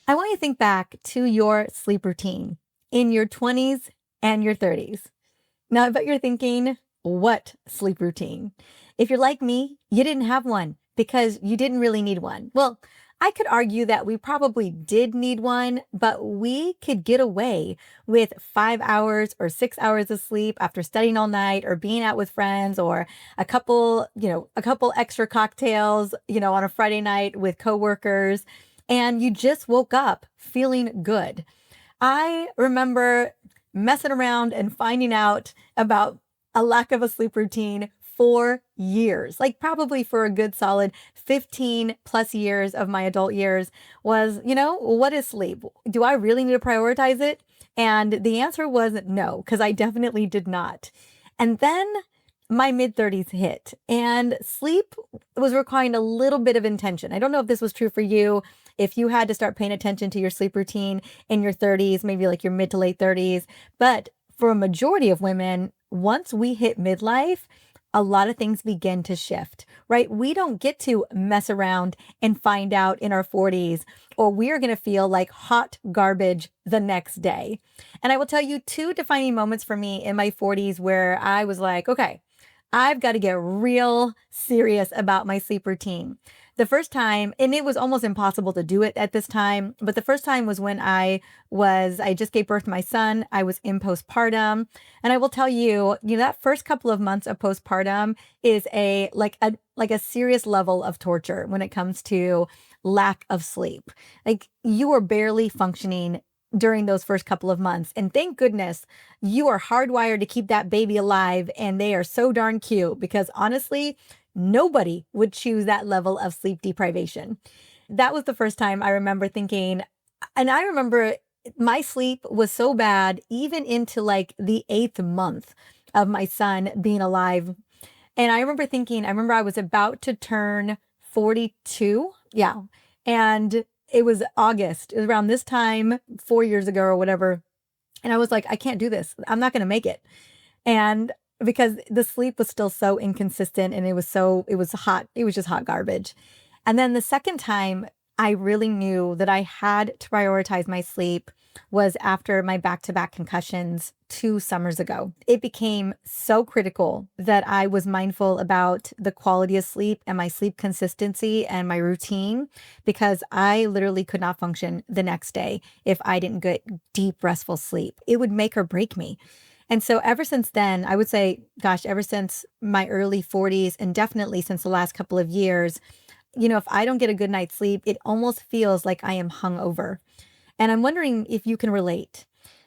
I want you to think back to your sleep routine in your 20s and your 30s. Now, I bet you're thinking, what sleep routine? If you're like me, you didn't have one because you didn't really need one. Well, I could argue that we probably did need one, but we could get away with 5 hours or 6 hours of sleep after studying all night or being out with friends or a couple extra cocktails, on a Friday night with coworkers, and you just woke up feeling good. I remember messing around and finding out about a lack of a sleep routine for years, like probably for a good solid 15 plus years of my adult years was, what is sleep? Do I really need to prioritize it? And the answer was no, because I definitely did not. And then my mid 30s hit and sleep was requiring a little bit of intention. I don't know if this was true for you, if you had to start paying attention to your sleep routine in your 30s, maybe like your mid to late 30s. But for a majority of women, once we hit midlife, a lot of things begin to shift, right? We don't get to mess around and find out in our 40s, or we're going to feel like hot garbage the next day. And I will tell you two defining moments for me in my 40s where I was like, okay, I've got to get real serious about my sleep routine. The first time, and it was almost impossible to do it at this time, but the first time was when I just gave birth to my son. I was in postpartum. And I will tell you, that first couple of months of postpartum is like a serious level of torture when it comes to lack of sleep. Like you are barely functioning during those first couple of months. And thank goodness you are hardwired to keep that baby alive. And they are so darn cute because honestly, nobody would choose that level of sleep deprivation. That was the first time I remember thinking, and I remember my sleep was so bad, even into like the 8th month of my son being alive. And I remember I was about to turn 42. Yeah. And it was August. It was around this time, 4 years ago or whatever. And I was like, I can't do this. I'm not going to make it. And because the sleep was still so inconsistent and it was hot. It was just hot garbage. And then the second time I really knew that I had to prioritize my sleep was after my back-to-back concussions 2 summers ago. It became so critical that I was mindful about the quality of sleep and my sleep consistency and my routine because I literally could not function the next day if I didn't get deep, restful sleep. It would make or break me. And so ever since then, I would say, gosh, ever since my early 40s and definitely since the last couple of years, if I don't get a good night's sleep, it almost feels like I am hungover. And I'm wondering if you can relate.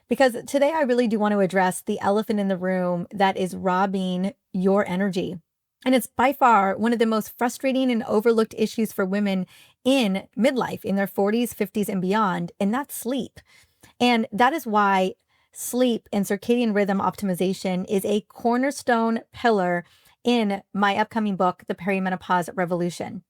Because today I really do want to address the elephant in the room that is robbing your energy. And it's by far one of the most frustrating and overlooked issues for women in midlife, in their 40s, 50s, and beyond, and that's sleep. And that is why sleep and circadian rhythm optimization is a cornerstone pillar in my upcoming book, The Perimenopause Revolution.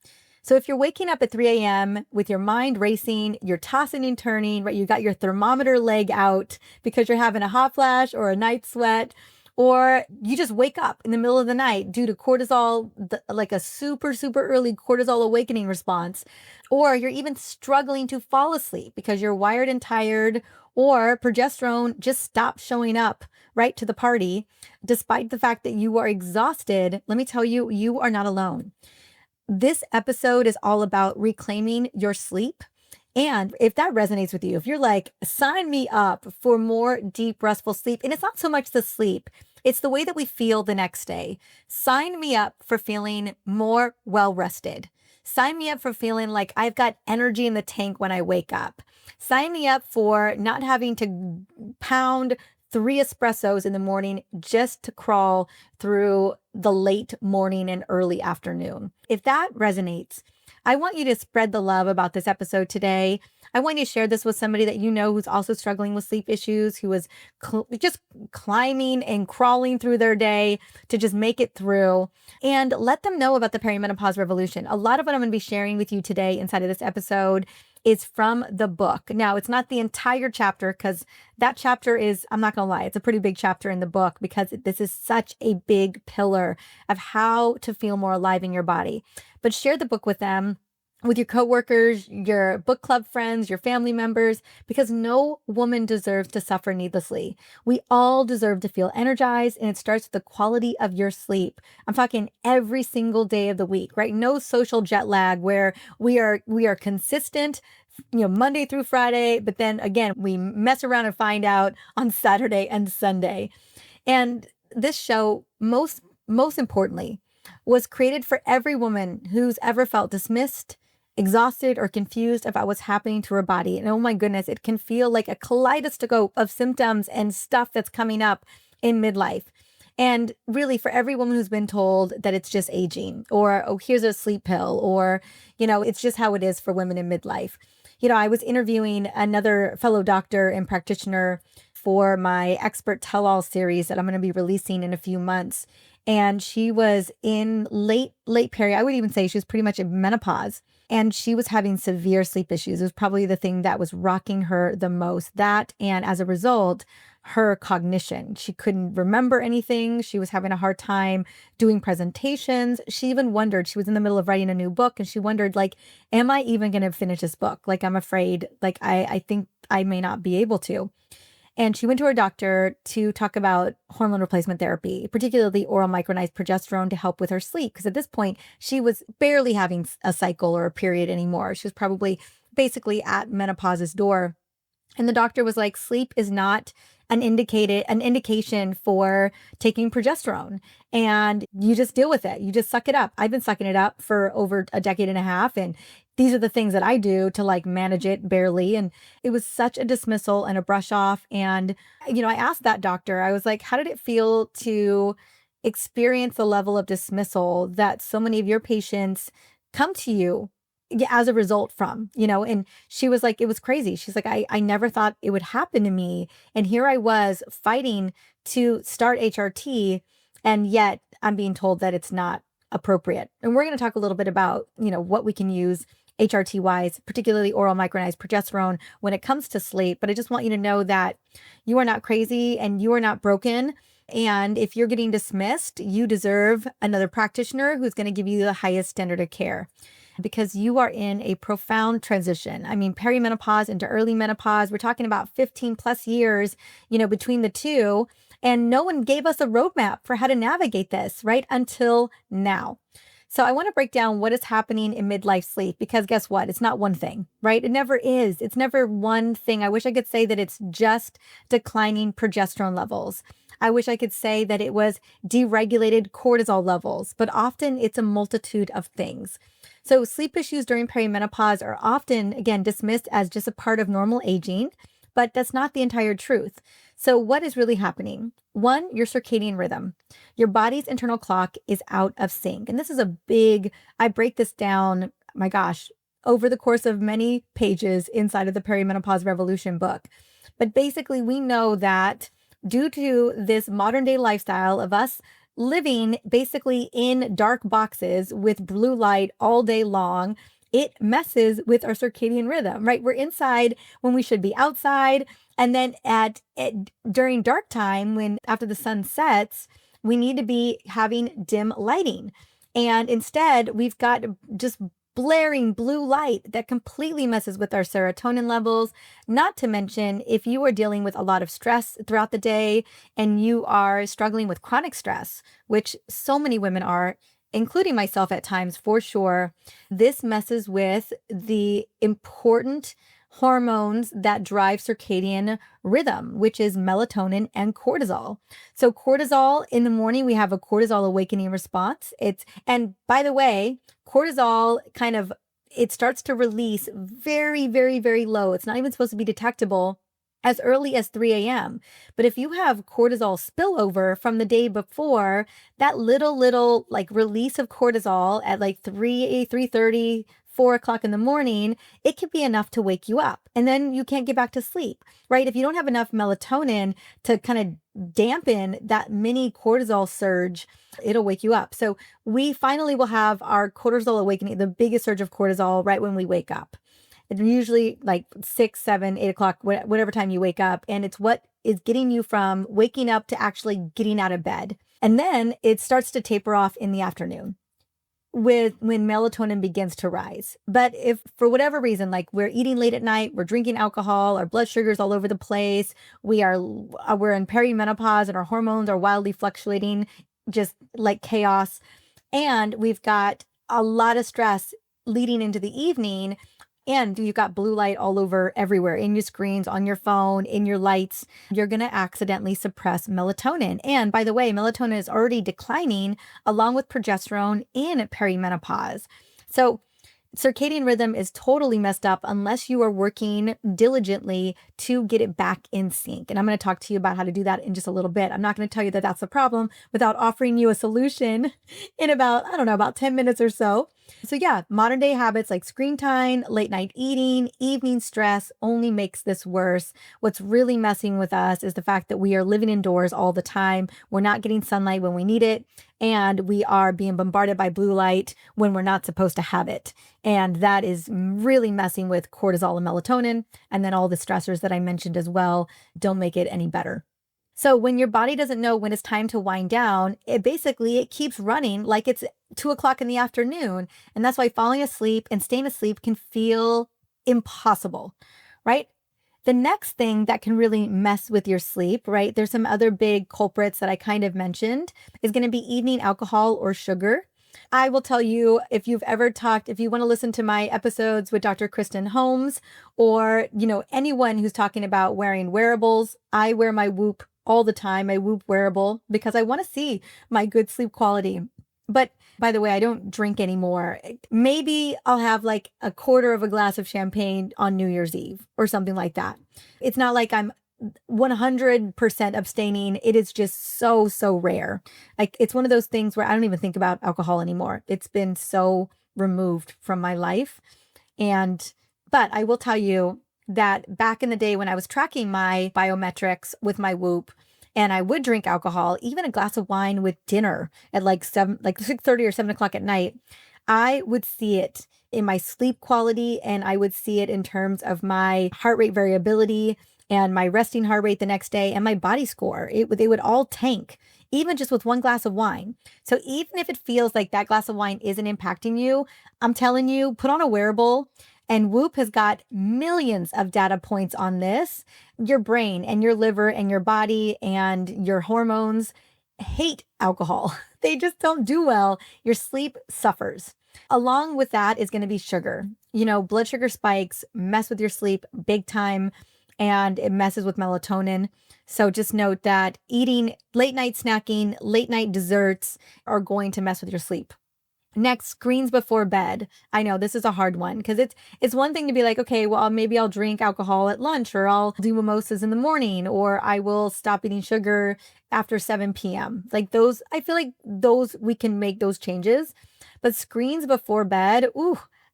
So if you're waking up at 3 a.m. with your mind racing, you're tossing and turning, right? You got your thermometer leg out because you're having a hot flash or a night sweat, or you just wake up in the middle of the night due to cortisol, like a super, super early cortisol awakening response, or you're even struggling to fall asleep because you're wired and tired, or progesterone just stopped showing up right to the party, despite the fact that you are exhausted. Let me tell you, you are not alone. This episode is all about reclaiming your sleep. And if that resonates with you, if you're like, sign me up for more deep, restful sleep, and it's not so much the sleep, it's the way that we feel the next day. Sign me up for feeling more well-rested. Sign me up for feeling like I've got energy in the tank when I wake up. Sign me up for not having to pound 3 espressos in the morning just to crawl through the late morning and early afternoon. If that resonates, I want you to spread the love about this episode today. I want you to share this with somebody that you know who's also struggling with sleep issues, who is just climbing and crawling through their day to just make it through, and let them know about the perimenopause revolution. A lot of what I'm going to be sharing with you today inside of this episode is from the book. Now, it's not the entire chapter because that chapter is, I'm not going to lie, it's a pretty big chapter in the book because this is such a big pillar of how to feel more alive in your body. But share the book with them. with your coworkers, your book club friends, your family members, because no woman deserves to suffer needlessly. We all deserve to feel energized, and it starts with the quality of your sleep. I'm talking every single day of the week, right? No social jet lag where we are consistent, Monday through Friday, but then again, we mess around and find out on Saturday and Sunday. And this show, most importantly, was created for every woman who's ever felt dismissed, exhausted, or confused about what's happening to her body. And oh my goodness, it can feel like a kaleidoscope of symptoms and stuff that's coming up in midlife. And really, for every woman who's been told that it's just aging, or, oh, here's a sleep pill, or, it's just how it is for women in midlife. I was interviewing another fellow doctor and practitioner for my expert tell-all series that I'm going to be releasing in a few months. And she was in late peri. I would even say she was pretty much in menopause. And she was having severe sleep issues. It was probably the thing that was rocking her the most. That, and as a result, her cognition. She couldn't remember anything. She was having a hard time doing presentations. She even wondered, she was in the middle of writing a new book, and she wondered, like, am I even going to finish this book? Like, I'm afraid, like, I think I may not be able to. And she went to her doctor to talk about hormone replacement therapy, particularly oral micronized progesterone, to help with her sleep. Because at this point, she was barely having a cycle or a period anymore. She was probably basically at menopause's door. And the doctor was like, sleep is not an indication for taking progesterone. And you just deal with it. You just suck it up. I've been sucking it up for over a decade and a half. And these are the things that I do to like manage it barely. And it was such a dismissal and a brush off. And, I asked that doctor, I was like, how did it feel to experience the level of dismissal that so many of your patients come to you as a result from, and she was like, it was crazy. She's like, I never thought it would happen to me. And here I was fighting to start HRT. And yet I'm being told that it's not appropriate. And we're going to talk a little bit about, what we can use HRT wise, particularly oral micronized progesterone when it comes to sleep. But I just want you to know that you are not crazy and you are not broken. And if you're getting dismissed, you deserve another practitioner who's going to give you the highest standard of care, because you are in a profound transition. I mean, perimenopause into early menopause, we're talking about 15 plus years, between the two. And no one gave us a roadmap for how to navigate this, right? Until now. So I want to break down what is happening in midlife sleep, because guess what? It's not one thing, right? It never is. It's never one thing. I wish I could say that it's just declining progesterone levels. I wish I could say that it was deregulated cortisol levels, but often it's a multitude of things. So sleep issues during perimenopause are often, again, dismissed as just a part of normal aging, but that's not the entire truth. So what is really happening? One, your circadian rhythm. Your body's internal clock is out of sync. And this is I break this down, my gosh, over the course of many pages inside of the Perimenopause Revolution book. But basically, we know that due to this modern day lifestyle of us living basically in dark boxes with blue light all day long, it messes with our circadian rhythm, right? We're inside when we should be outside. And then during dark time, when after the sun sets, we need to be having dim lighting. And instead, we've got just blaring blue light that completely messes with our serotonin levels. Not to mention, if you are dealing with a lot of stress throughout the day and you are struggling with chronic stress, which so many women are, including myself at times for sure, this messes with the important hormones that drive circadian rhythm, which is melatonin and cortisol. So cortisol in the morning, we have a cortisol awakening response. And by the way, cortisol it starts to release very, very, very low. It's not even supposed to be detectable as early as 3 a.m. But if you have cortisol spillover from the day before, that little like release of cortisol at like 3:30, 4 o'clock in the morning, it can be enough to wake you up. And then you can't get back to sleep, right? If you don't have enough melatonin to kind of dampen that mini cortisol surge, it'll wake you up. So we finally will have our cortisol awakening, the biggest surge of cortisol, right when we wake up. It's usually like 6, 7, 8 o'clock, whatever time you wake up. And it's what is getting you from waking up to actually getting out of bed. And then it starts to taper off in the afternoon. with when melatonin begins to rise. But if for whatever reason, like we're eating late at night, we're drinking alcohol, our blood sugar's all over the place, we're in perimenopause and our hormones are wildly fluctuating, just like chaos, and we've got a lot of stress leading into the evening, and you've got blue light all over everywhere in your screens, on your phone, in your lights, you're going to accidentally suppress melatonin. And by the way, melatonin is already declining along with progesterone in perimenopause. So circadian rhythm is totally messed up unless you are working diligently to get it back in sync. And I'm going to talk to you about how to do that in just a little bit. I'm not going to tell you that that's the problem without offering you a solution in about, I don't know, about 10 minutes or so. So yeah, modern day habits like screen time, late night eating, evening stress only makes this worse. What's really messing with us is the fact that we are living indoors all the time. We're not getting sunlight when we need it, and we are being bombarded by blue light when we're not supposed to have it. And that is really messing with cortisol and melatonin. And then all the stressors that I mentioned as well don't make it any better. So when your body doesn't know when it's time to wind down, it keeps running like it's 2 o'clock in the afternoon. And that's why falling asleep and staying asleep can feel impossible, right? The next thing that can really mess with your sleep, right? There's some other big culprits that I kind of mentioned, is going to be evening alcohol or sugar. I will tell you, if you want to listen to my episodes with Dr. Kristen Holmes, or, anyone who's talking about wearing wearables, I wear my Whoop all the time, my Whoop wearable, because I want to see my good sleep quality. But by the way, I don't drink anymore. Maybe I'll have like a quarter of a glass of champagne on New Year's Eve or something like that. It's not like I'm 100% abstaining. It is just so, so rare. Like it's one of those things where I don't even think about alcohol anymore. It's been so removed from my life. But I will tell you that back in the day when I was tracking my biometrics with my Whoop, and I would drink alcohol, even a glass of wine with dinner at like 6:30 or 7 o'clock at night, I would see it in my sleep quality, and I would see it in terms of my heart rate variability and my resting heart rate the next day and my body score. They would all tank, even just with one glass of wine. So even if it feels like that glass of wine isn't impacting you, I'm telling you, put on a wearable. And Whoop has got millions of data points on this. Your brain and your liver and your body and your hormones hate alcohol. They just don't do well. Your sleep suffers. Along with that is going to be sugar. Blood sugar spikes mess with your sleep big time, and it messes with melatonin. So just note that eating late night snacking, late night desserts are going to mess with your sleep. Next, screens before bed. I know this is a hard one because it's one thing to be like, okay, well, maybe I'll drink alcohol at lunch, or I'll do mimosas in the morning, or I will stop eating sugar after 7 p.m. Like those, I feel like those, we can make those changes. But screens before bed,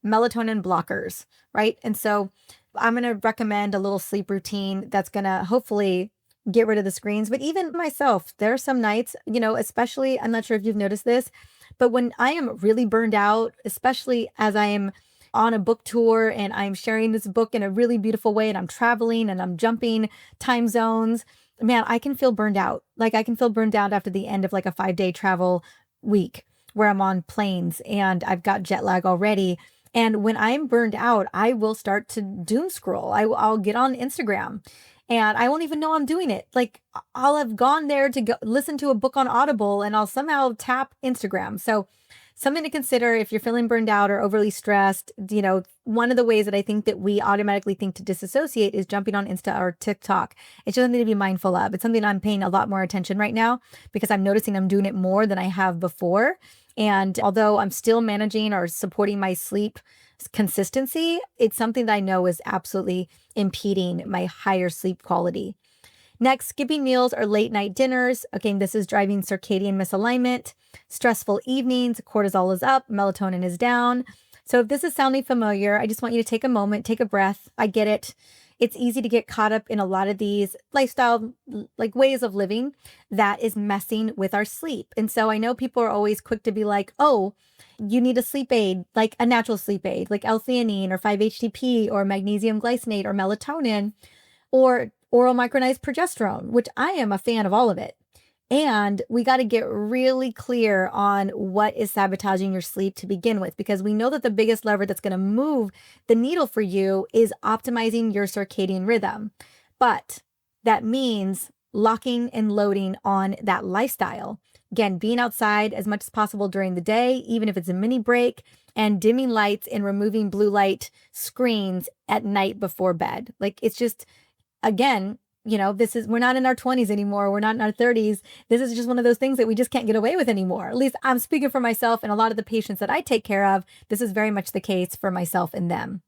melatonin blockers, right? And so I'm going to recommend a little sleep routine that's going to hopefully get rid of the screens. But even myself, there are some nights, especially, I'm not sure if you've noticed this, but when I am really burned out, especially as I am on a book tour and I'm sharing this book in a really beautiful way, and I'm traveling and I'm jumping time zones, man, I can feel burned out. Like I can feel burned out after the end of like a 5-day travel week where I'm on planes and I've got jet lag already. And when I'm burned out, I will start to doom scroll. I'll get on Instagram. And I won't even know I'm doing it. Like I'll have gone there to go listen to a book on Audible, and I'll somehow tap Instagram. So something to consider if you're feeling burned out or overly stressed. One of the ways that I think that we automatically think to disassociate is jumping on Insta or TikTok. It's just something to be mindful of. It's something I'm paying a lot more attention right now because I'm noticing I'm doing it more than I have before. And although I'm still managing or supporting my sleep consistency, it's something that I know is absolutely impeding my higher sleep quality. Next, skipping meals or late night dinners. Again, this is driving circadian misalignment. Stressful evenings, cortisol is up, melatonin is down. So if this is sounding familiar, I just want you to take a moment, take a breath. I get it. It's easy to get caught up in a lot of these lifestyle like ways of living that is messing with our sleep. And so I know people are always quick to be like, oh, you need a sleep aid, like a natural sleep aid, like L-theanine or 5-HTP or magnesium glycinate or melatonin or oral micronized progesterone, which I am a fan of all of it. And we got to get really clear on what is sabotaging your sleep to begin with, because we know that the biggest lever that's going to move the needle for you is optimizing your circadian rhythm. But that means locking and loading on that lifestyle. Again, being outside as much as possible during the day, even if it's a mini break, and dimming lights and removing blue light screens at night before bed. Like, it's just, again, we're not in our 20s anymore. We're not in our 30s. This is just one of those things that we just can't get away with anymore. At least I'm speaking for myself and a lot of the patients that I take care of. This is very much the case for myself and them.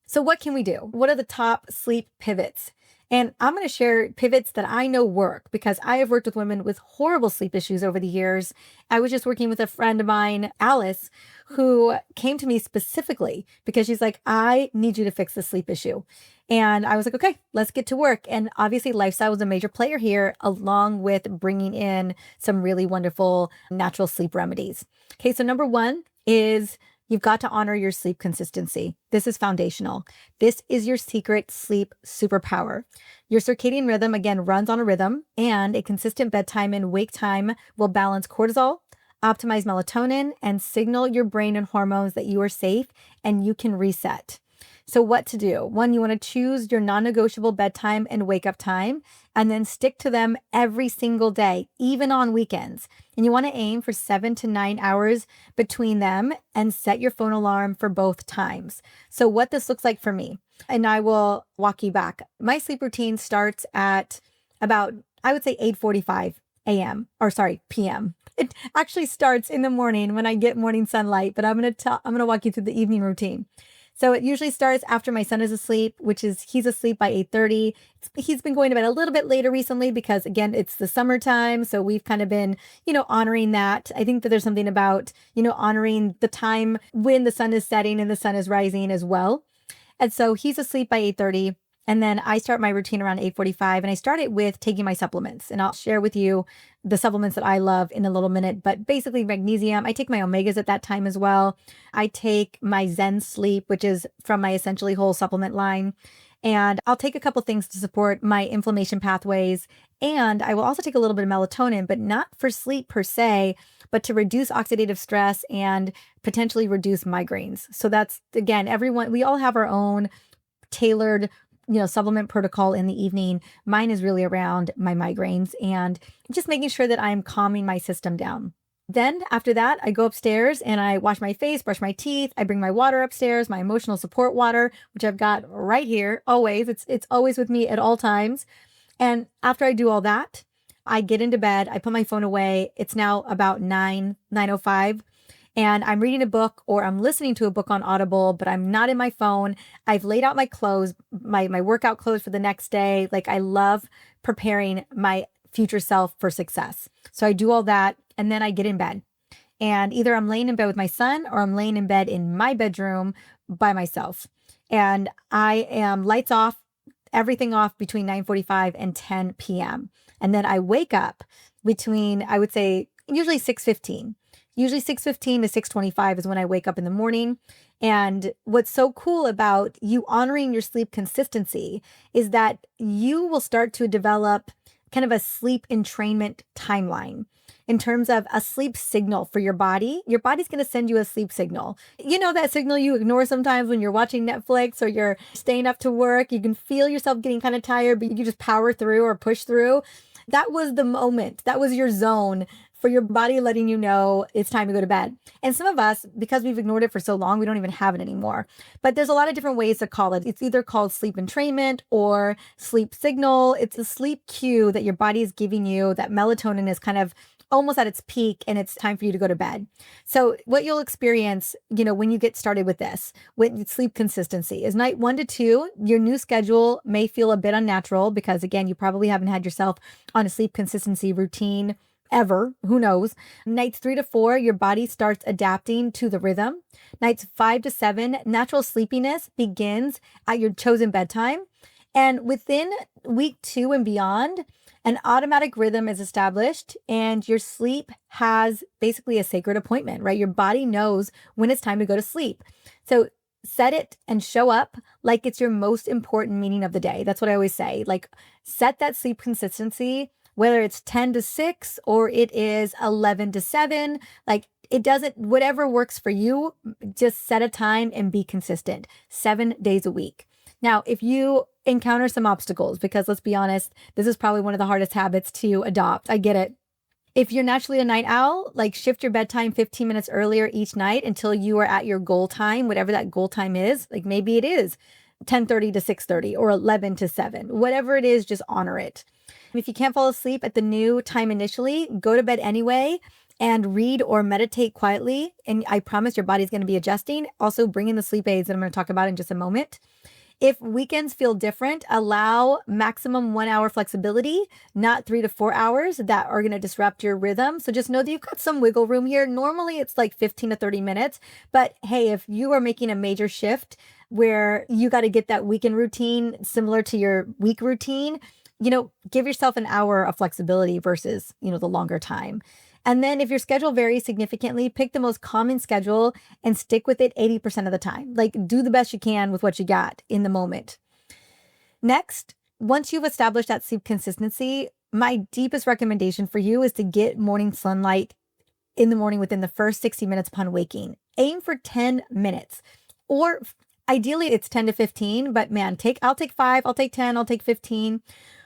So what can we do? What are the top sleep pivots? And I'm going to share pivots that I know work, because I have worked with women with horrible sleep issues over the years. I was just working with a friend of mine, Alice, who came to me specifically because she's like, I need you to fix the sleep issue. And I was like, okay, let's get to work. And obviously lifestyle was a major player here, along with bringing in some really wonderful natural sleep remedies. Okay, so number one is you've got to honor your sleep consistency. This is foundational. This is your secret sleep superpower. Your circadian rhythm, again, runs on a rhythm, and a consistent bedtime and wake time will balance cortisol, optimize melatonin, and signal your brain and hormones that you are safe and you can reset. So what to do? One, you want to choose your non-negotiable bedtime and wake up time, and then stick to them every single day, even on weekends. And you want to aim for 7 to 9 hours between them and set your phone alarm for both times. So what this looks like for me, and I will walk you back. My sleep routine starts at about, I would say 8:45 a.m. or sorry, p.m. It actually starts in the morning when I get morning sunlight, but I'm going to walk you through the evening routine. So it usually starts after my son is asleep, which is he's asleep by 8:30. He's been going to bed a little bit later recently because, again, it's the summertime. So we've kind of been, honoring that. I think that there's something about, honoring the time when the sun is setting and the sun is rising as well. And so he's asleep by 8:30. And then I start my routine around 8:45, and I start it with taking my supplements. And I'll share with you the supplements that I love in a little minute, but basically magnesium. I take my omegas at that time as well. I take my Zen Sleep, which is from my Essentially Whole supplement line. And I'll take a couple things to support my inflammation pathways. And I will also take a little bit of melatonin, but not for sleep per se, but to reduce oxidative stress and potentially reduce migraines. So that's, again, we all have our own tailored supplement protocol in the evening. Mine is really around my migraines and just making sure that I'm calming my system down. Then after that, I go upstairs and I wash my face, brush my teeth. I bring my water upstairs, my emotional support water, which I've got right here always. It's always with me at all times. And after I do all that, I get into bed. I put my phone away. It's now about 9:05. And I'm reading a book or I'm listening to a book on Audible, but I'm not in my phone. I've laid out my clothes, my workout clothes for the next day. Like, I love preparing my future self for success. So I do all that, and then I get in bed. And either I'm laying in bed with my son or I'm laying in bed in my bedroom by myself. And I am lights off, everything off between 9:45 and 10 p.m. And then I wake up between, I would say, usually 6:15. Usually 6:15 to 6:25 is when I wake up in the morning. And what's so cool about you honoring your sleep consistency is that you will start to develop kind of a sleep entrainment timeline in terms of a sleep signal for your body. Your body's going to send you a sleep signal. You know, that signal you ignore sometimes when you're watching Netflix or you're staying up to work. You can feel yourself getting kind of tired, but you just power through or push through. That was the moment. That was your zone for your body letting you know it's time to go to bed. And some of us, because we've ignored it for so long, we don't even have it anymore. But there's a lot of different ways to call it. It's either called sleep entrainment or sleep signal. It's a sleep cue that your body is giving you, that melatonin is kind of almost at its peak and it's time for you to go to bed. So what you'll experience, when you get started with this, with sleep consistency, is night 1 to 2, your new schedule may feel a bit unnatural because, again, you probably haven't had yourself on a sleep consistency routine ever. Who knows? Nights 3 to 4, your body starts adapting to the rhythm. Nights 5 to 7, natural sleepiness begins at your chosen bedtime. And within week 2 and beyond, an automatic rhythm is established and your sleep has basically a sacred appointment, right? Your body knows when it's time to go to sleep. So set it and show up like it's your most important meeting of the day. That's what I always say. Like, set that sleep consistency whether it's 10 to 6 or it is 11 to 7, like it doesn't, whatever works for you, just set a time and be consistent 7 days a week. Now, if you encounter some obstacles, because let's be honest, this is probably one of the hardest habits to adopt. I get it. If you're naturally a night owl, like shift your bedtime 15 minutes earlier each night until you are at your goal time, whatever that goal time is. Like maybe it is 10:30 to 6:30 or 11 to 7, whatever it is, just honor it. If you can't fall asleep at the new time initially, go to bed anyway and read or meditate quietly. And I promise your body's going to be adjusting. Also, bring in the sleep aids that I'm going to talk about in just a moment. If weekends feel different, allow maximum 1 hour flexibility, not 3 to 4 hours that are going to disrupt your rhythm. So just know that you've got some wiggle room here. Normally it's like 15 to 30 minutes, but hey, if you are making a major shift where you got to get that weekend routine similar to your week routine, give yourself an hour of flexibility versus, the longer time. And then if your schedule varies significantly, pick the most common schedule and stick with it 80% of the time. Like do the best you can with what you got in the moment. Next, once you've established that sleep consistency, my deepest recommendation for you is to get morning sunlight in the morning within the first 60 minutes upon waking. Aim for 10 minutes or ideally it's 10 to 15, but man, I'll take 5, I'll take 10, I'll take 15.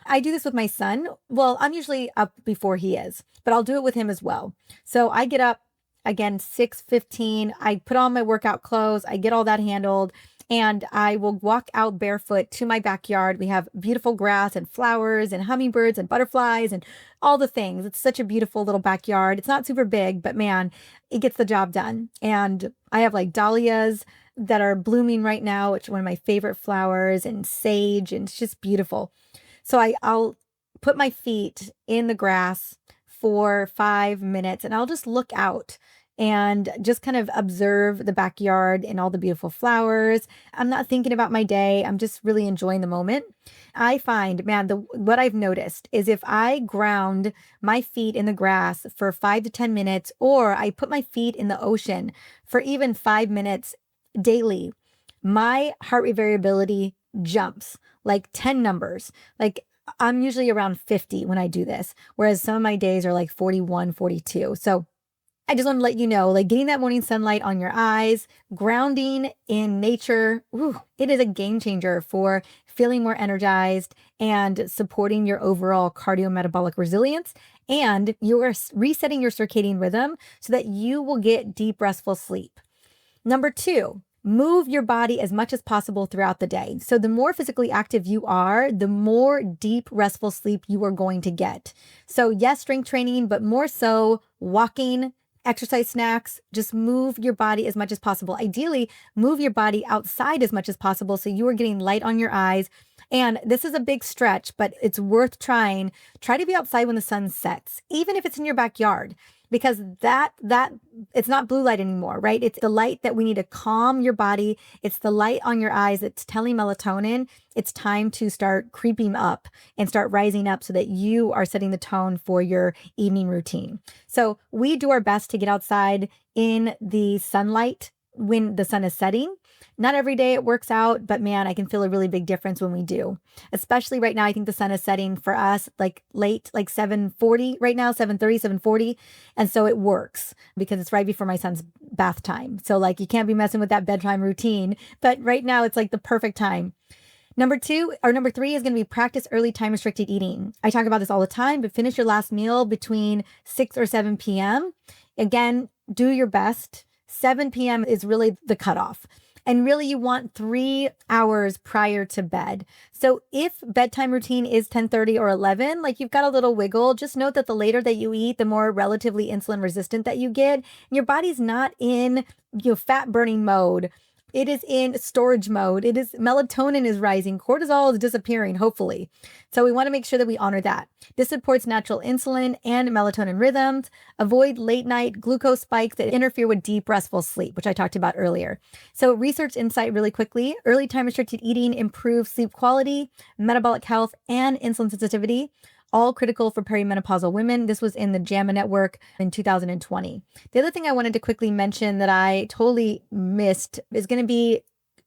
I do this with my son. Well, I'm usually up before he is, but I'll do it with him as well. So I get up again, 6:15. I put on my workout clothes. I get all that handled and I will walk out barefoot to my backyard. We have beautiful grass and flowers and hummingbirds and butterflies and all the things. It's such a beautiful little backyard. It's not super big, but man, it gets the job done. And I have like dahlias that are blooming right now, which are one of my favorite flowers, and sage, and it's just beautiful. So I'll put my feet in the grass for 5 minutes and I'll just look out and just kind of observe the backyard and all the beautiful flowers. I'm not thinking about my day. I'm just really enjoying the moment. I find, man, what I've noticed is if I ground my feet in the grass for 5 to 10 minutes, or I put my feet in the ocean for even 5 minutes daily, my heart rate variability jumps like 10 numbers. Like I'm usually around 50 when I do this, whereas some of my days are like 41, 42. So I just want to let you know, like getting that morning sunlight on your eyes, grounding in nature, it is a game changer for feeling more energized and supporting your overall cardiometabolic resilience. And you're resetting your circadian rhythm so that you will get deep, restful sleep. Number 2, move your body as much as possible throughout the day. So the more physically active you are, the more deep, restful sleep you are going to get. So yes, strength training, but more so walking, exercise snacks, just move your body as much as possible. Ideally, move your body outside as much as possible so you are getting light on your eyes. And this is a big stretch, but it's worth trying. Try to be outside when the sun sets, even if it's in your backyard, because that it's not blue light anymore, right? It's the light that we need to calm your body. It's the light on your eyes that's telling melatonin it's time to start creeping up and start rising up so that you are setting the tone for your evening routine. So we do our best to get outside in the sunlight when the sun is setting. Not every day it works out, but man, I can feel a really big difference when we do. Especially right now, I think the sun is setting for us like late, like 7:40 right now, 7:30, 7:40. And so it works because it's right before my son's bath time. So like you can't be messing with that bedtime routine, but right now it's like the perfect time. Number 3 is going to be practice early time restricted eating. I talk about this all the time, but finish your last meal between 6 or 7 p.m. Again, do your best. 7 p.m. is really the cutoff. And really you want 3 hours prior to bed. So if bedtime routine is 10:30 or 11, like you've got a little wiggle, just note that the later that you eat, the more relatively insulin resistant that you get. And your body's not in fat burning mode. It is in storage mode. Melatonin is rising. Cortisol is disappearing, hopefully. So we want to make sure that we honor that. This supports natural insulin and melatonin rhythms. Avoid late night glucose spikes that interfere with deep, restful sleep, which I talked about earlier. So research insight really quickly. Early time restricted eating improves sleep quality, metabolic health, and insulin sensitivity. All critical for perimenopausal women. This was in the JAMA Network in 2020. The other thing I wanted to quickly mention that I totally missed is going to be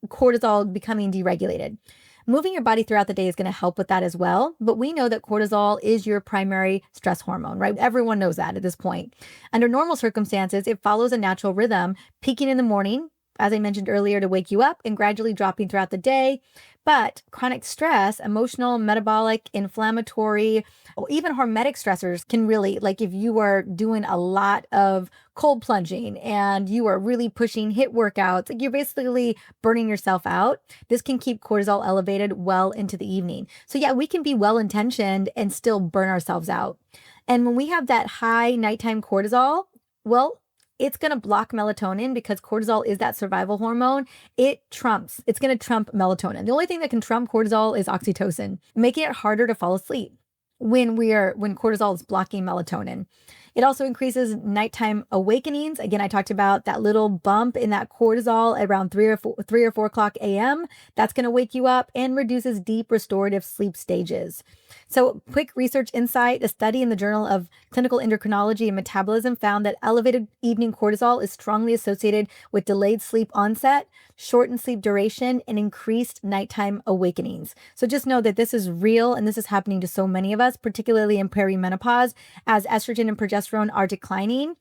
cortisol becoming deregulated. Moving your body throughout the day is going to help with that as well. But we know that cortisol is your primary stress hormone, right? Everyone knows that at this point. Under normal circumstances, it follows a natural rhythm, peaking in the morning, as I mentioned earlier, to wake you up and gradually dropping throughout the day. But chronic stress, emotional, metabolic, inflammatory, or even hormetic stressors can really, like if you are doing a lot of cold plunging and you are really pushing HIIT workouts, like you're basically burning yourself out. This can keep cortisol elevated well into the evening. So yeah, we can be well intentioned and still burn ourselves out. And when we have that high nighttime cortisol, well, it's going to block melatonin because cortisol is that survival hormone. It's going to trump melatonin. The only thing that can trump cortisol is oxytocin, making it harder to fall asleep when cortisol is blocking melatonin. It also increases nighttime awakenings. Again, I talked about that little bump in that cortisol around 3 or 4 o'clock a.m. That's going to wake you up and reduces deep restorative sleep stages. So, quick research insight: a study in the Journal of Clinical Endocrinology and Metabolism found that elevated evening cortisol is strongly associated with delayed sleep onset, shortened sleep duration, and increased nighttime awakenings. So just know that this is real and this is happening to so many of us, particularly in perimenopause, as estrogen and progesterone are declining.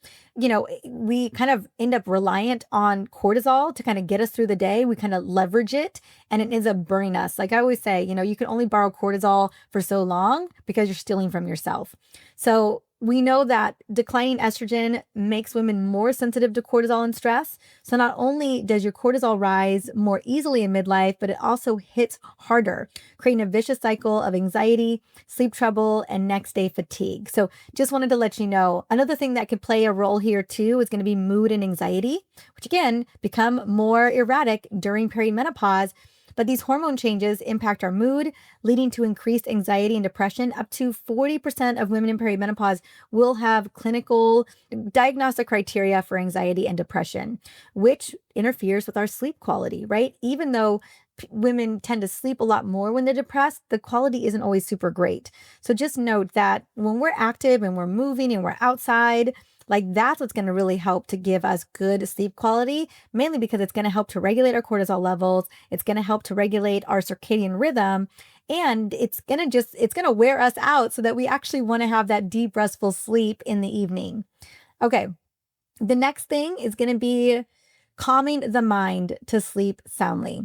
We kind of end up reliant on cortisol to kind of get us through the day. We kind of leverage it and it ends up burning us. Like I always say, you can only borrow cortisol for so long because you're stealing from yourself. So we know that declining estrogen makes women more sensitive to cortisol and stress. So not only does your cortisol rise more easily in midlife, but it also hits harder, creating a vicious cycle of anxiety, sleep trouble, and next day fatigue. So just wanted to let you know, another thing that could play a role here too is going to be mood and anxiety, which again become more erratic during perimenopause. But these hormone changes impact our mood, leading to increased anxiety and depression. Up to 40% of women in perimenopause will have clinical diagnostic criteria for anxiety and depression, which interferes with our sleep quality, right? Even though women tend to sleep a lot more when they're depressed, the quality isn't always super great. So just note that when we're active and we're moving and we're outside, like that's what's going to really help to give us good sleep quality, mainly because it's going to help to regulate our cortisol levels. It's going to help to regulate our circadian rhythm. And it's going to wear us out so that we actually want to have that deep, restful sleep in the evening. Okay. The next thing is going to be calming the mind to sleep soundly.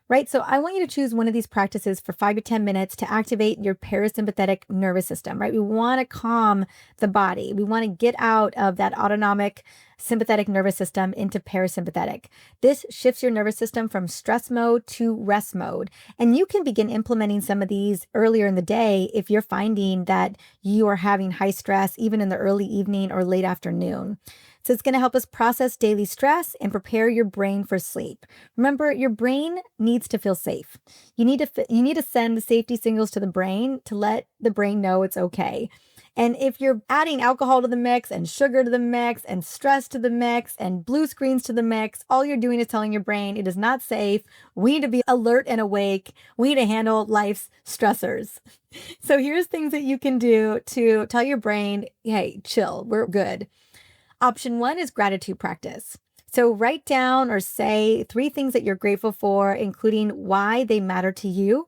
Right? So I want you to choose one of these practices for 5 to 10 minutes to activate your parasympathetic nervous system, right? We want to calm the body. We want to get out of that autonomic sympathetic nervous system into parasympathetic. This shifts your nervous system from stress mode to rest mode. And you can begin implementing some of these earlier in the day if you're finding that you are having high stress, even in the early evening or late afternoon. So it's going to help us process daily stress and prepare your brain for sleep. Remember, your brain needs to feel safe. You need to send the safety signals to the brain to let the brain know it's okay. And if you're adding alcohol to the mix and sugar to the mix and stress to the mix and blue screens to the mix, all you're doing is telling your brain it is not safe. We need to be alert and awake. We need to handle life's stressors. So here's things that you can do to tell your brain, hey, chill, we're good. Option 1 is gratitude practice. So write down or say 3 things that you're grateful for, including why they matter to you.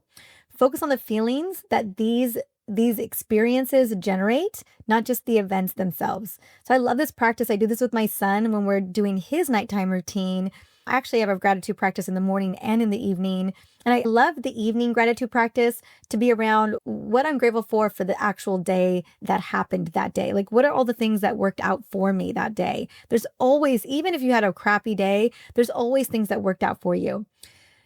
Focus on the feelings that these experiences generate, not just the events themselves. So I love this practice. I do this with my son when we're doing his nighttime routine. I actually have a gratitude practice in the morning and in the evening. And I love the evening gratitude practice to be around what I'm grateful for the actual day that happened that day. Like, what are all the things that worked out for me that day? There's always, even if you had a crappy day, there's always things that worked out for you.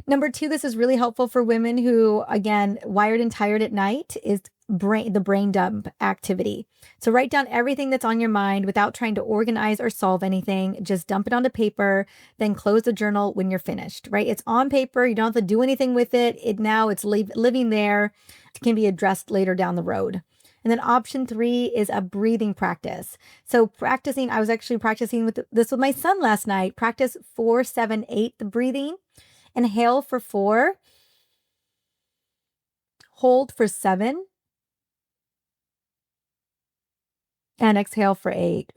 Number 2, this is really helpful for women who, again, wired and tired at night, is the brain dump activity. So write down everything that's on your mind without trying to organize or solve anything. Just dump it onto paper, then close the journal when you're finished, right? It's on paper. You don't have to do anything with it. It's living there. It can be addressed later down the road. And then option 3 is a breathing practice. So I was actually practicing with my son last night. Practice 4-7-8, the breathing. Inhale for 4, hold for 7, and exhale for 8.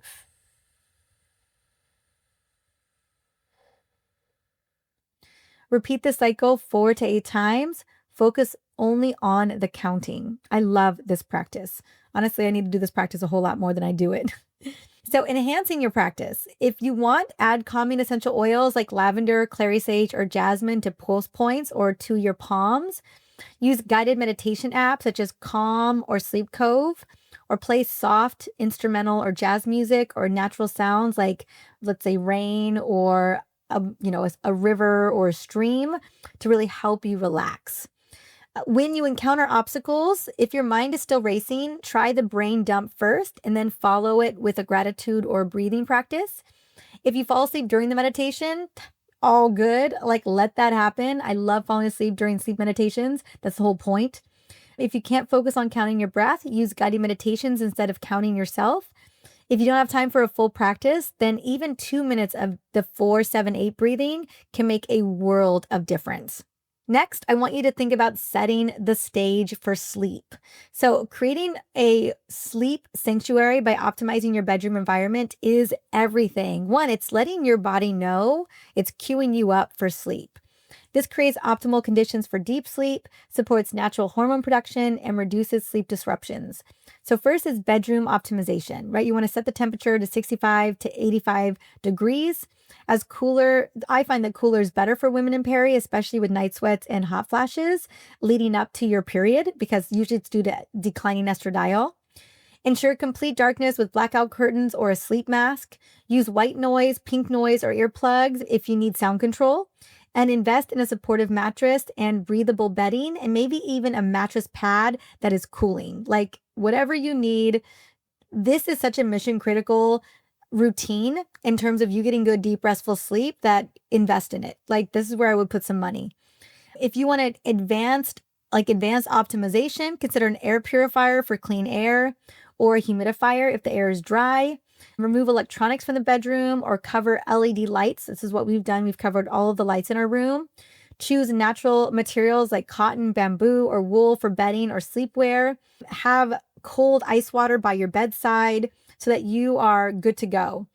Repeat the cycle 4 to 8 times, Focus only on the counting. I love this practice. Honestly, I need to do this practice a whole lot more than I do it. So enhancing your practice, if you want, add calming essential oils like lavender, clary sage, or jasmine to pulse points or to your palms. Use guided meditation apps such as Calm or Sleep Cove, or play soft instrumental or jazz music or natural sounds like, let's say, rain or a river or a stream to really help you relax. When you encounter obstacles, if your mind is still racing, try the brain dump first and then follow it with a gratitude or breathing practice. If you fall asleep during the meditation, all good. Like, let that happen. I love falling asleep during sleep meditations. That's the whole point. If you can't focus on counting your breath, use guided meditations instead of counting yourself. If you don't have time for a full practice, then even 2 minutes of the 4-7-8 breathing can make a world of difference. Next, I want you to think about setting the stage for sleep. So creating a sleep sanctuary by optimizing your bedroom environment is everything. One, it's letting your body know it's queuing you up for sleep. This creates optimal conditions for deep sleep, supports natural hormone production, and reduces sleep disruptions. So first is bedroom optimization, right? You want to set the temperature to 65 to 85 degrees. As cooler, I find that cooler is better for women in peri, especially with night sweats and hot flashes leading up to your period, because usually it's due to declining estradiol. Ensure complete darkness with blackout curtains or a sleep mask. Use white noise, pink noise, or earplugs if you need sound control. And invest in a supportive mattress and breathable bedding, and maybe even a mattress pad that is cooling. Like, whatever you need. This is such a mission critical routine in terms of you getting good, deep, restful sleep, that invest in it. Like, this is where I would put some money. If you want advanced optimization, consider an air purifier for clean air or a humidifier if the air is dry. Remove electronics from the bedroom or cover LED lights. This is what we've done. We've covered all of the lights in our room. Choose natural materials like cotton, bamboo, or wool for bedding or sleepwear. Have cold ice water by your bedside so that you are good to go.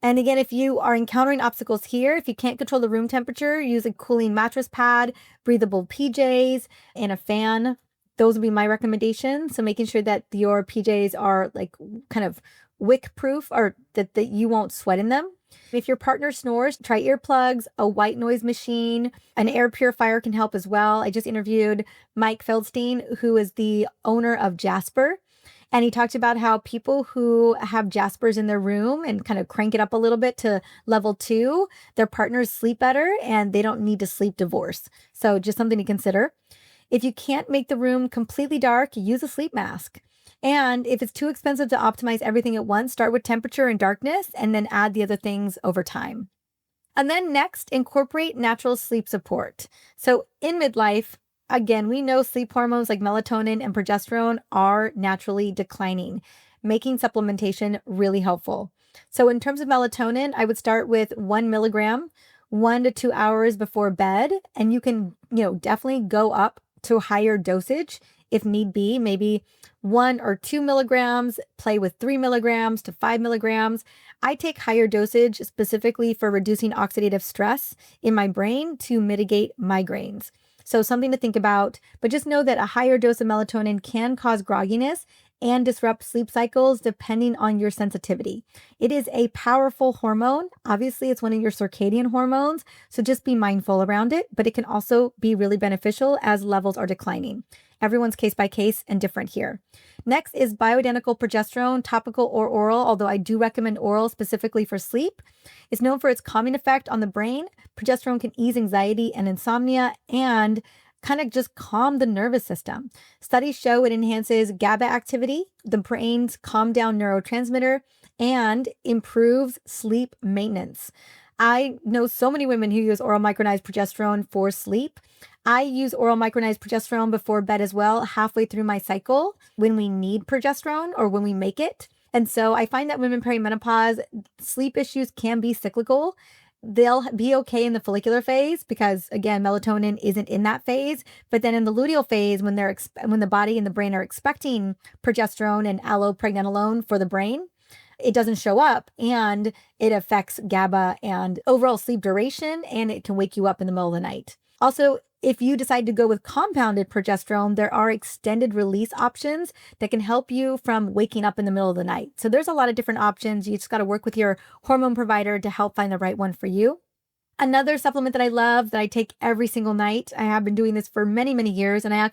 And again, if you are encountering obstacles here, if you can't control the room temperature, use a cooling mattress pad, breathable PJs, and a fan. Those would be my recommendations. So making sure that your PJs are like kind of wick proof, or that you won't sweat in them. If your partner snores, try earplugs, a white noise machine, an air purifier can help as well. I just interviewed Mike Feldstein, who is the owner of Jasper. And he talked about how people who have Jaspers in their room and kind of crank it up a little bit to level 2, their partners sleep better and they don't need to sleep divorce. So just something to consider. If you can't make the room completely dark, use a sleep mask. And if it's too expensive to optimize everything at once, start with temperature and darkness and then add the other things over time. And then next, incorporate natural sleep support. So in midlife, again, we know sleep hormones like melatonin and progesterone are naturally declining, making supplementation really helpful. So in terms of melatonin, I would start with 1 milligram, 1 to 2 hours before bed. And you can, definitely go up to a higher dosage if need be, maybe 1 or 2 milligrams, play with 3 milligrams to 5 milligrams. I take higher dosage specifically for reducing oxidative stress in my brain to mitigate migraines. So something to think about, but just know that a higher dose of melatonin can cause grogginess and disrupt sleep cycles depending on your sensitivity. It is a powerful hormone. Obviously, it's one of your circadian hormones, so just be mindful around it, but it can also be really beneficial as levels are declining. Everyone's case by case and different here. Next is bioidentical progesterone, topical or oral, although I do recommend oral specifically for sleep. It's known for its calming effect on the brain. Progesterone can ease anxiety and insomnia and kind of just calm the nervous system. Studies show it enhances GABA activity, the brain's calm down neurotransmitter, and improves sleep maintenance. I know so many women who use oral micronized progesterone for sleep. I use oral micronized progesterone before bed as well, halfway through my cycle when we need progesterone or when we make it. And so I find that women perimenopause, sleep issues can be cyclical. They'll be okay in the follicular phase because, again, melatonin isn't in that phase. But then in the luteal phase, when when the body and the brain are expecting progesterone and allopregnanolone for the brain, it doesn't show up and it affects GABA and overall sleep duration, and it can wake you up in the middle of the night. Also, If you decide to go with compounded progesterone, there are extended release options that can help you from waking up in the middle of the night. So there's a lot of different options. You just got to work with your hormone provider to help find the right one for you. Another supplement that I love that I take every single night, I have been doing this for many, many years, and I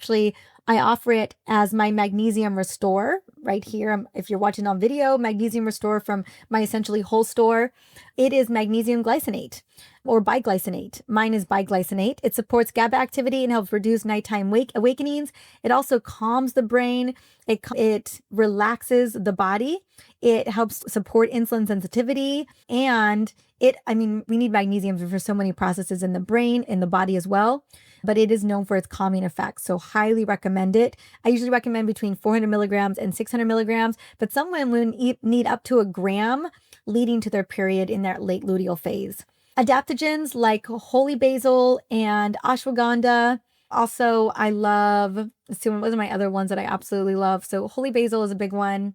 offer it as my Magnesium Restore right here. If you're watching on video, Magnesium Restore from my Essentially Whole store. It is magnesium glycinate or biglycinate. Mine is biglycinate. It supports GABA activity and helps reduce nighttime awakenings. It also calms the brain. It relaxes the body. It helps support insulin sensitivity. And we need magnesium for so many processes in the brain, in the body as well, but it is known for its calming effects. So highly recommend it. I usually recommend between 400 milligrams and 600 milligrams, but some women need up to a gram leading to their period in their late luteal phase. Adaptogens like holy basil and ashwagandha. Also, I love, those are my other ones that I absolutely love. So holy basil is a big one.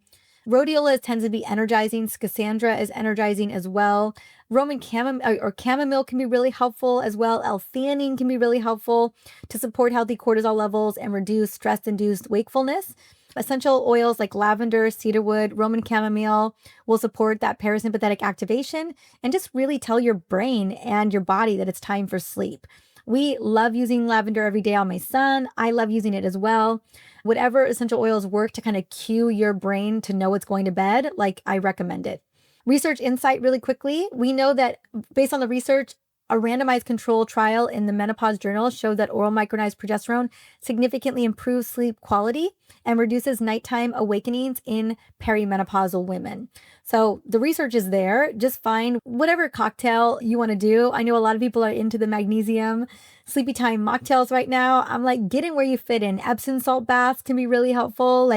Rhodiola tends to be energizing. Schisandra is energizing as well. Roman chamomile can be really helpful as well. L-theanine can be really helpful to support healthy cortisol levels and reduce stress-induced wakefulness. Essential oils like lavender, cedarwood, Roman chamomile will support that parasympathetic activation and just really tell your brain and your body that it's time for sleep. We love using lavender every day on my son. I love using it as well. Whatever essential oils work to kind of cue your brain to know it's going to bed, I recommend it. Research insight really quickly. We know that based on the research, a randomized control trial in the Menopause Journal showed that oral micronized progesterone significantly improves sleep quality and reduces nighttime awakenings in perimenopausal women. So the research is there. Just find whatever cocktail you want to do. I know a lot of people are into the magnesium sleepy time mocktails right now. I'm like, get in where you fit in. Epsom salt baths can be really helpful.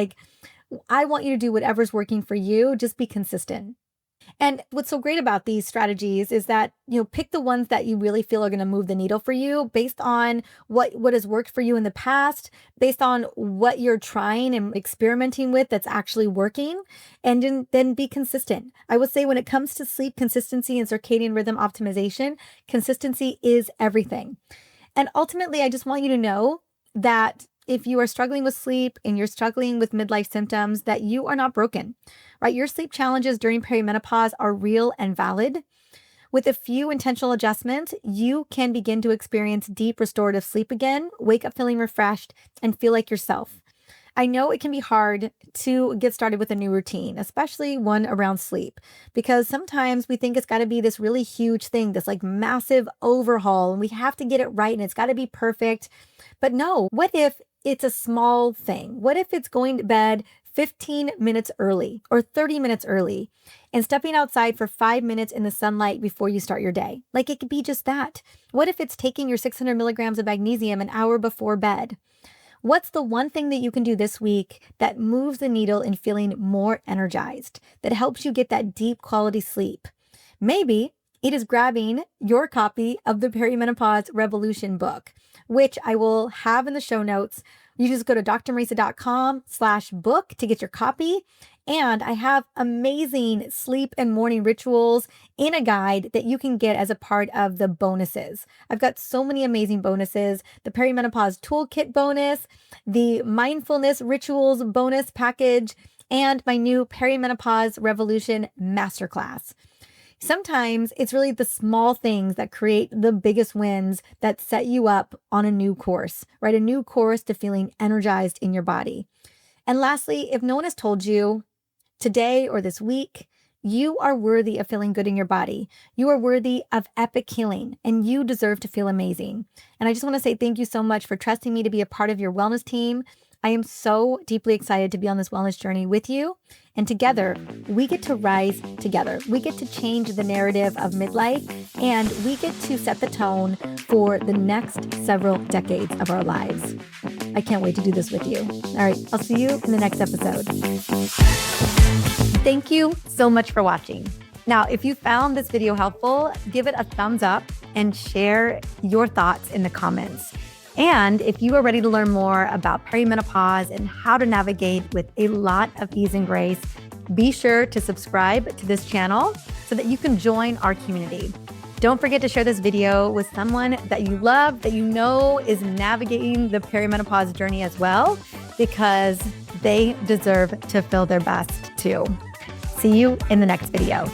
I want you to do whatever's working for you. Just be consistent. And what's so great about these strategies is that, pick the ones that you really feel are going to move the needle for you based on what has worked for you in the past, based on what you're trying and experimenting with that's actually working, and then be consistent. I would say when it comes to sleep consistency and circadian rhythm optimization, consistency is everything. And ultimately, I just want you to know that if you are struggling with sleep and you're struggling with midlife symptoms, that you are not broken, right? Your sleep challenges during perimenopause are real and valid. With a few intentional adjustments, you can begin to experience deep restorative sleep again, wake up feeling refreshed, and feel like yourself. I know it can be hard to get started with a new routine, especially one around sleep, because sometimes we think it's got to be this really huge thing, this massive overhaul, and we have to get it right and it's got to be perfect. But no, what if it's a small thing? What if it's going to bed 15 minutes early or 30 minutes early and stepping outside for 5 minutes in the sunlight before you start your day? It could be just that. What if it's taking your 600 milligrams of magnesium an hour before bed? What's the one thing that you can do this week that moves the needle in feeling more energized, that helps you get that deep quality sleep? Maybe it is grabbing your copy of the Perimenopause Revolution book, which I will have in the show notes. You just go to drmariza.com/book to get your copy. And I have amazing sleep and morning rituals in a guide that you can get as a part of the bonuses. I've got so many amazing bonuses: the Perimenopause Toolkit bonus, the Mindfulness Rituals bonus package, and my new Perimenopause Revolution Masterclass. Sometimes it's really the small things that create the biggest wins that set you up on a new course, right? A new course to feeling energized in your body. And lastly, if no one has told you today or this week, you are worthy of feeling good in your body. You are worthy of epic healing, and you deserve to feel amazing. And I just want to say thank you so much for trusting me to be a part of your wellness team. I am so deeply excited to be on this wellness journey with you. And together, we get to rise together. We get to change the narrative of midlife, and we get to set the tone for the next several decades of our lives. I can't wait to do this with you. All right, I'll see you in the next episode. Thank you so much for watching. Now, if you found this video helpful, give it a thumbs up and share your thoughts in the comments. And if you are ready to learn more about perimenopause and how to navigate with a lot of ease and grace, be sure to subscribe to this channel so that you can join our community. Don't forget to share this video with someone that you love, that you know is navigating the perimenopause journey as well, because they deserve to feel their best too. See you in the next video.